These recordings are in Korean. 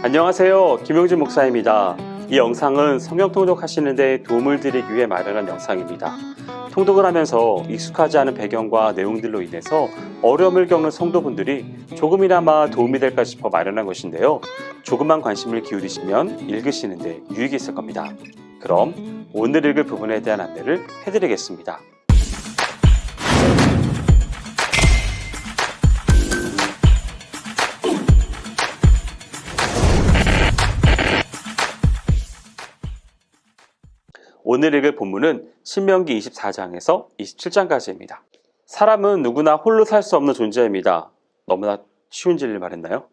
안녕하세요. 김용진 목사입니다. 이 영상은 성경 통독하시는 데 도움을 드리기 위해 마련한 영상입니다. 통독을 하면서 익숙하지 않은 배경과 내용들로 인해서 어려움을 겪는 성도분들이 조금이나마 도움이 될까 싶어 마련한 것인데요. 조금만 관심을 기울이시면 읽으시는 데 유익이 있을 겁니다. 그럼 오늘 읽을 부분에 대한 안내를 해드리겠습니다. 오늘 읽을 본문은 신명기 24장에서 27장까지입니다. 사람은 누구나 홀로 살 수 없는 존재입니다. 너무나 쉬운 진리를 말했나요?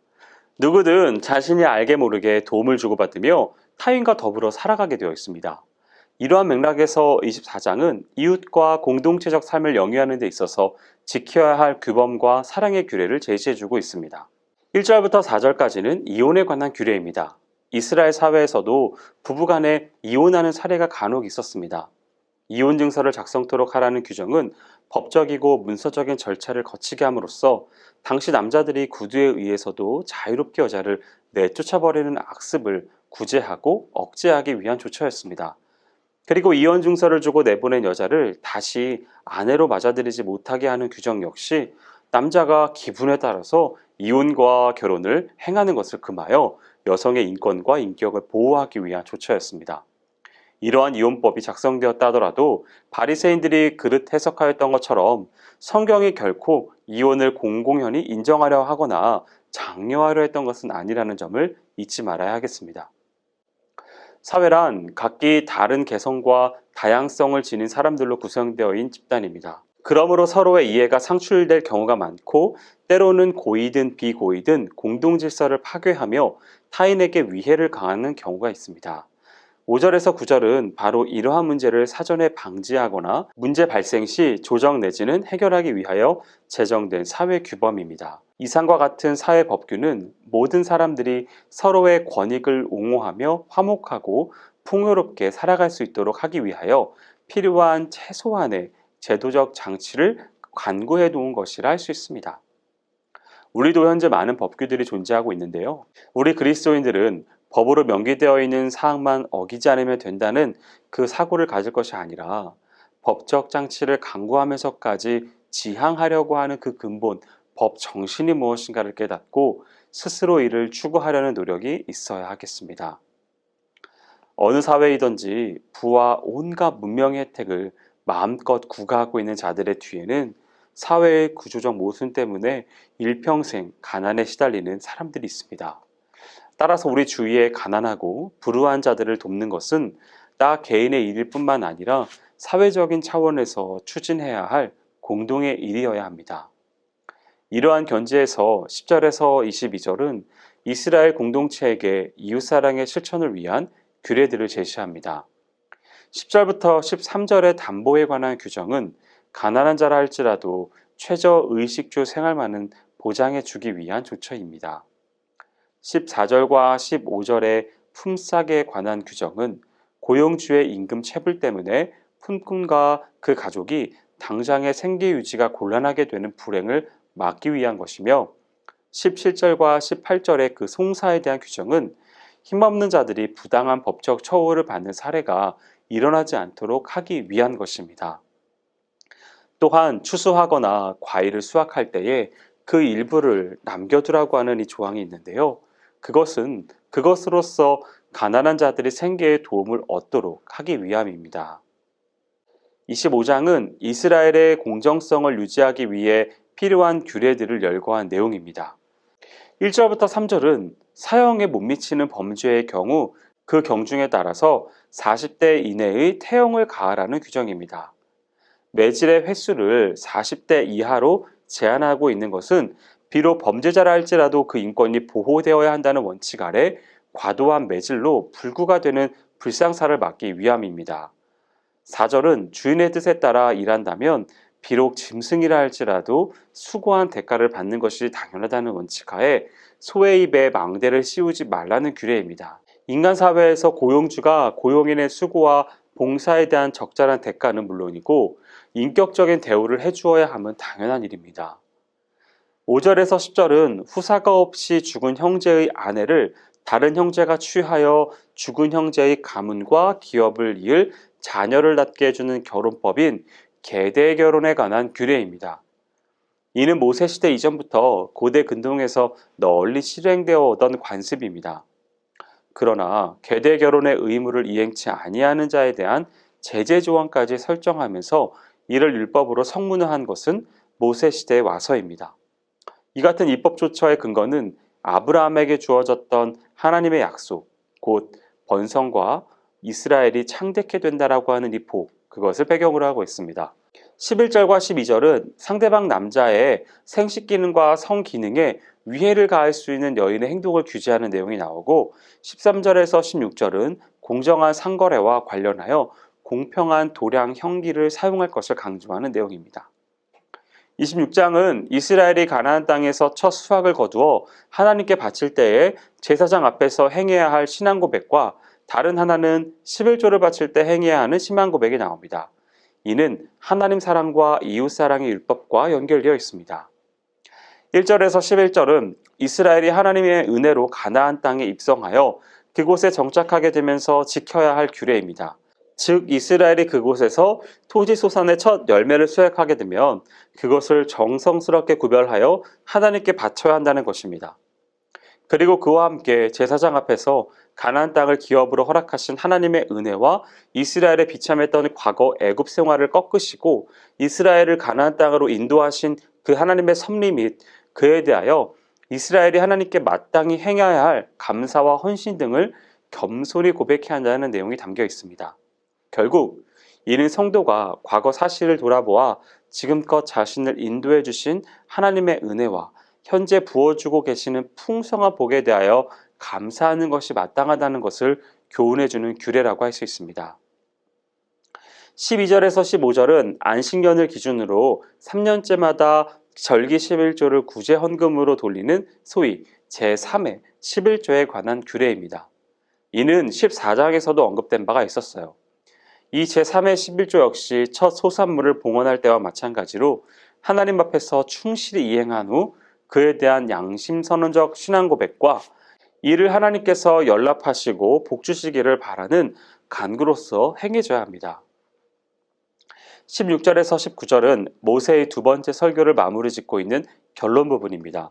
누구든 자신이 알게 모르게 도움을 주고받으며 타인과 더불어 살아가게 되어 있습니다. 이러한 맥락에서 24장은 이웃과 공동체적 삶을 영위하는 데 있어서 지켜야 할 규범과 사랑의 규례를 제시해주고 있습니다. 1절부터 4절까지는 이혼에 관한 규례입니다. 이스라엘 사회에서도 부부간에 이혼하는 사례가 간혹 있었습니다. 이혼 증서를 작성토록 하라는 규정은 법적이고 문서적인 절차를 거치게 함으로써 당시 남자들이 구두에 의해서도 자유롭게 여자를 내쫓아버리는 악습을 구제하고 억제하기 위한 조처였습니다. 그리고 이혼 증서를 주고 내보낸 여자를 다시 아내로 맞아들이지 못하게 하는 규정 역시 남자가 기분에 따라서 이혼과 결혼을 행하는 것을 금하여 여성의 인권과 인격을 보호하기 위한 조처였습니다. 이러한 이혼법이 작성되었다 하더라도 바리새인들이 그릇 해석하였던 것처럼 성경이 결코 이혼을 공공연히 인정하려 하거나 장려하려 했던 것은 아니라는 점을 잊지 말아야 하겠습니다. 사회란 각기 다른 개성과 다양성을 지닌 사람들로 구성되어 있는 집단입니다. 그러므로 서로의 이해가 상출될 경우가 많고 때로는 고의든 비고의든 공동질서를 파괴하며 타인에게 위해를 가하는 경우가 있습니다. 5절에서 9절은 바로 이러한 문제를 사전에 방지하거나 문제 발생 시 조정 내지는 해결하기 위하여 제정된 사회 규범입니다. 이상과 같은 사회 법규는 모든 사람들이 서로의 권익을 옹호하며 화목하고 풍요롭게 살아갈 수 있도록 하기 위하여 필요한 최소한의 제도적 장치를 간구해 놓은 것이라 할 수 있습니다. 우리도 현재 많은 법규들이 존재하고 있는데요. 우리 그리스도인들은 법으로 명기되어 있는 사항만 어기지 않으면 된다는 그 사고를 가질 것이 아니라 법적 장치를 강구하면서까지 지향하려고 하는 그 근본, 법 정신이 무엇인가를 깨닫고 스스로 이를 추구하려는 노력이 있어야 하겠습니다. 어느 사회이든지 부와 온갖 문명의 혜택을 마음껏 구가하고 있는 자들의 뒤에는 사회의 구조적 모순 때문에 일평생 가난에 시달리는 사람들이 있습니다. 따라서 우리 주위에 가난하고 불우한 자들을 돕는 것은 나 개인의 일일 뿐만 아니라 사회적인 차원에서 추진해야 할 공동의 일이어야 합니다. 이러한 견지에서 10절에서 22절은 이스라엘 공동체에게 이웃사랑의 실천을 위한 규례들을 제시합니다. 10절부터 13절의 담보에 관한 규정은 가난한 자라 할지라도 최저 의식주 생활만은 보장해 주기 위한 조처입니다. 14절과 15절의 품삯에 관한 규정은 고용주의 임금 체불 때문에 품꾼과 그 가족이 당장의 생계 유지가 곤란하게 되는 불행을 막기 위한 것이며 17절과 18절의 그 송사에 대한 규정은 힘없는 자들이 부당한 법적 처우를 받는 사례가 일어나지 않도록 하기 위한 것입니다. 또한 추수하거나 과일을 수확할 때에 그 일부를 남겨두라고 하는 이 조항이 있는데요. 그것은 그것으로서 가난한 자들이 생계에 도움을 얻도록 하기 위함입니다. 25장은 이스라엘의 공정성을 유지하기 위해 필요한 규례들을 열거한 내용입니다. 1절부터 3절은 사형에 못 미치는 범죄의 경우 그 경중에 따라서 40대 이내의 태형을 가하라는 규정입니다. 매질의 횟수를 40대 이하로 제한하고 있는 것은 비록 범죄자라 할지라도 그 인권이 보호되어야 한다는 원칙 아래 과도한 매질로 불구가 되는 불상사를 막기 위함입니다. 4절은 주인의 뜻에 따라 일한다면 비록 짐승이라 할지라도 수고한 대가를 받는 것이 당연하다는 원칙 하에 소의 입에 망대를 씌우지 말라는 규례입니다. 인간 사회에서 고용주가 고용인의 수고와 봉사에 대한 적절한 대가는 물론이고 인격적인 대우를 해주어야 함은 당연한 일입니다. 5절에서 10절은 후사가 없이 죽은 형제의 아내를 다른 형제가 취하여 죽은 형제의 가문과 기업을 이을 자녀를 낳게 해주는 결혼법인 계대 결혼에 관한 규례입니다. 이는 모세시대 이전부터 고대 근동에서 널리 실행되어 오던 관습입니다. 그러나 계대 결혼의 의무를 이행치 아니하는 자에 대한 제재 조항까지 설정하면서 이를 율법으로 성문화한 것은 모세시대에 와서입니다. 이 같은 입법 조처의 근거는 아브라함에게 주어졌던 하나님의 약속, 곧 번성과 이스라엘이 창대케 된다라고 하는 이 복, 그것을 배경으로 하고 있습니다. 11절과 12절은 상대방 남자의 생식 기능과 성 기능에 위해를 가할 수 있는 여인의 행동을 규제하는 내용이 나오고 13절에서 16절은 공정한 상거래와 관련하여 공평한 도량 형기를 사용할 것을 강조하는 내용입니다. 26장은 이스라엘이 가나안 땅에서 첫 수확을 거두어 하나님께 바칠 때에 제사장 앞에서 행해야 할 신앙 고백과 다른 하나는 11조를 바칠 때 행해야 하는 신앙 고백이 나옵니다. 이는 하나님 사랑과 이웃 사랑의 율법과 연결되어 있습니다. 1절에서 11절은 이스라엘이 하나님의 은혜로 가나안 땅에 입성하여 그곳에 정착하게 되면서 지켜야 할 규례입니다. 즉 이스라엘이 그곳에서 토지 소산의 첫 열매를 수확하게 되면 그것을 정성스럽게 구별하여 하나님께 바쳐야 한다는 것입니다. 그리고 그와 함께 제사장 앞에서 가나안 땅을 기업으로 허락하신 하나님의 은혜와 이스라엘의 비참했던 과거 애굽 생활을 꺾으시고 이스라엘을 가나안 땅으로 인도하신 그 하나님의 섭리 및 그에 대하여 이스라엘이 하나님께 마땅히 행해야 할 감사와 헌신 등을 겸손히 고백해야 한다는 내용이 담겨 있습니다. 결국 이는 성도가 과거 사실을 돌아보아 지금껏 자신을 인도해 주신 하나님의 은혜와 현재 부어주고 계시는 풍성한 복에 대하여 감사하는 것이 마땅하다는 것을 교훈해주는 규례라고 할 수 있습니다. 12절에서 15절은 안식년을 기준으로 3년째마다 절기 11조를 구제 헌금으로 돌리는 소위 제3회 11조에 관한 규례입니다. 이는 14장에서도 언급된 바가 있었어요. 이 제3회 11조 역시 첫 소산물을 봉헌할 때와 마찬가지로 하나님 앞에서 충실히 이행한 후 그에 대한 양심선언적 신앙 고백과 이를 하나님께서 연락하시고 복주시기를 바라는 간구로서 행해져야 합니다. 16절에서 19절은 모세의 두 번째 설교를 마무리 짓고 있는 결론 부분입니다.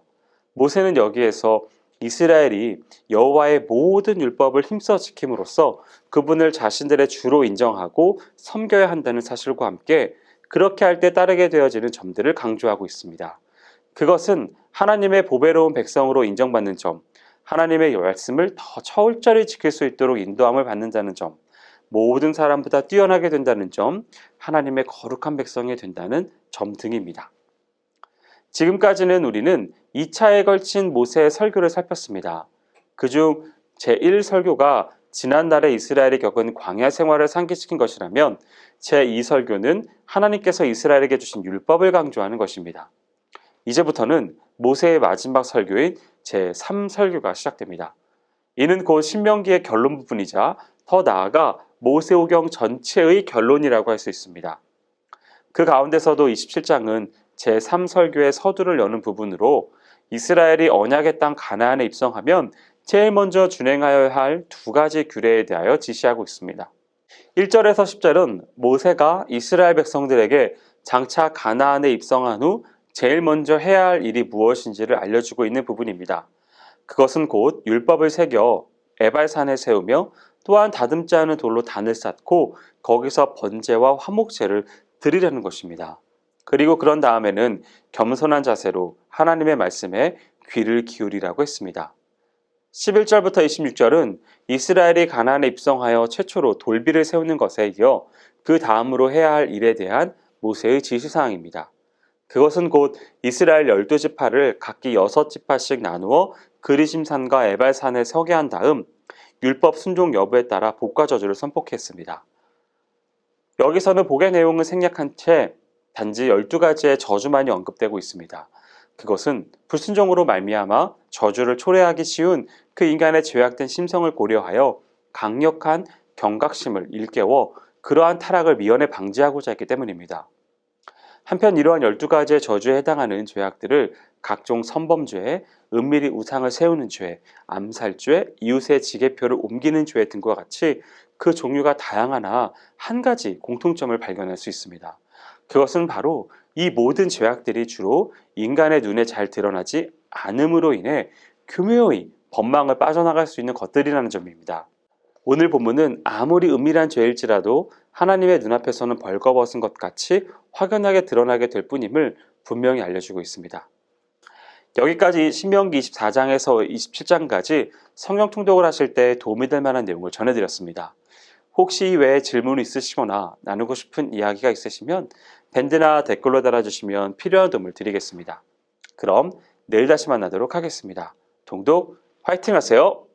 모세는 여기에서 이스라엘이 여호와의 모든 율법을 힘써 지킴으로써 그분을 자신들의 주로 인정하고 섬겨야 한다는 사실과 함께 그렇게 할 때 따르게 되어지는 점들을 강조하고 있습니다. 그것은 하나님의 보배로운 백성으로 인정받는 점, 하나님의 말씀을 더 철저히 지킬 수 있도록 인도함을 받는다는 점, 모든 사람보다 뛰어나게 된다는 점, 하나님의 거룩한 백성이 된다는 점 등입니다. 지금까지는 우리는 2차에 걸친 모세의 설교를 살폈습니다. 그중 제1설교가 지난날에 이스라엘이 겪은 광야 생활을 상기시킨 것이라면 제2설교는 하나님께서 이스라엘에게 주신 율법을 강조하는 것입니다. 이제부터는 모세의 마지막 설교인 제3설교가 시작됩니다. 이는 곧 신명기의 결론 부분이자 더 나아가 모세오경 전체의 결론이라고 할 수 있습니다. 그 가운데서도 27장은 제3설교의 서두를 여는 부분으로 이스라엘이 언약의 땅 가나안에 입성하면 제일 먼저 준행하여야 할 두 가지 규례에 대하여 지시하고 있습니다. 1절에서 10절은 모세가 이스라엘 백성들에게 장차 가나안에 입성한 후 제일 먼저 해야 할 일이 무엇인지를 알려주고 있는 부분입니다. 그것은 곧 율법을 새겨 에발산에 세우며 또한 다듬지 않은 돌로 단을 쌓고 거기서 번제와 화목제를 드리려는 것입니다. 그리고 그런 다음에는 겸손한 자세로 하나님의 말씀에 귀를 기울이라고 했습니다. 11절부터 26절은 이스라엘이 가나안에 입성하여 최초로 돌비를 세우는 것에 이어 그 다음으로 해야 할 일에 대한 모세의 지시사항입니다. 그것은 곧 이스라엘 12지파를 각기 6지파씩 나누어 그리심산과 에발산에 서게 한 다음 율법 순종 여부에 따라 복과 저주를 선포했습니다. 여기서는 복의 내용은 생략한 채 단지 12가지의 저주만이 언급되고 있습니다. 그것은 불순종으로 말미암아 저주를 초래하기 쉬운 그 인간의 죄악된 심성을 고려하여 강력한 경각심을 일깨워 그러한 타락을 미연에 방지하고자 했기 때문입니다. 한편 이러한 12가지의 저주에 해당하는 죄악들을 각종 선범죄, 은밀히 우상을 세우는 죄, 암살죄, 이웃의 지게표를 옮기는 죄 등과 같이 그 종류가 다양하나 한 가지 공통점을 발견할 수 있습니다. 그것은 바로 이 모든 죄악들이 주로 인간의 눈에 잘 드러나지 않음으로 인해 교묘히 법망을 빠져나갈 수 있는 것들이라는 점입니다. 오늘 본문은 아무리 은밀한 죄일지라도 하나님의 눈앞에서는 벌거벗은 것 같이 확연하게 드러나게 될 뿐임을 분명히 알려주고 있습니다. 여기까지 신명기 24장에서 27장까지 성경 통독을 하실 때 도움이 될 만한 내용을 전해드렸습니다. 혹시 이 외에 질문이 있으시거나 나누고 싶은 이야기가 있으시면 밴드나 댓글로 달아주시면 필요한 도움을 드리겠습니다. 그럼 내일 다시 만나도록 하겠습니다. 동독 화이팅 하세요!